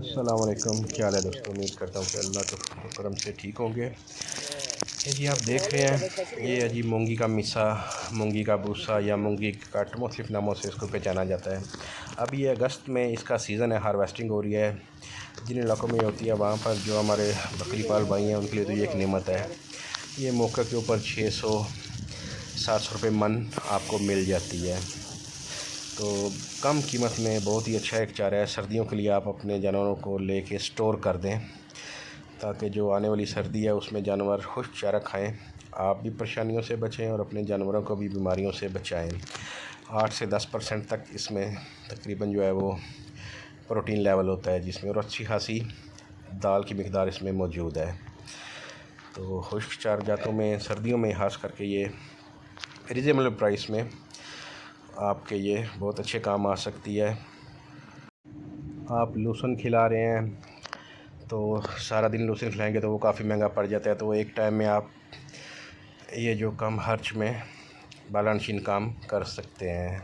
अस्सलाम वालेकुम। क्या हाल है दोस्तों? उम्मीद करता हूँ कि अल्लाह के करम से ठीक होंगे। ये जी आप देख रहे हैं, ये है जी मूंगी का मिसा, मूंगी का भूसा या मूंगी कट, मुख्तलिफ़ नामों से इसको पहचाना जाता है। अब ये अगस्त में इसका सीज़न है, हार्वेस्टिंग हो रही है। जिन इलाकों में होती है वहाँ पर जो हमारे बकरी पाल भाई हैं उनके लिए तो ये एक नेमत है। ये मौके के ऊपर 600-700 रुपये मन आपको मिल जाती है, तो कम कीमत में बहुत ही अच्छा एक चारा है। सर्दियों के लिए आप अपने जानवरों को लेके स्टोर कर दें ताकि जो आने वाली सर्दी है उसमें जानवर खुश चारा खाएं, आप भी परेशानियों से बचें और अपने जानवरों को भी बीमारियों से बचाएं। 8 से 10% तक इसमें तकरीबन जो है वो प्रोटीन लेवल होता है जिसमें, और अच्छी खासी दाल की मिकदार इसमें मौजूद है। तो खुश्क चार जातों में सर्दियों में खास करके ये रिजनेबल प्राइस में आपके ये बहुत अच्छे काम आ सकती है। आप लूसन खिला रहे हैं तो सारा दिन लूसन खिलाएंगे तो वो काफ़ी महंगा पड़ जाता है, तो एक टाइम में आप ये जो कम खर्च में बैलेंसिंग काम कर सकते हैं।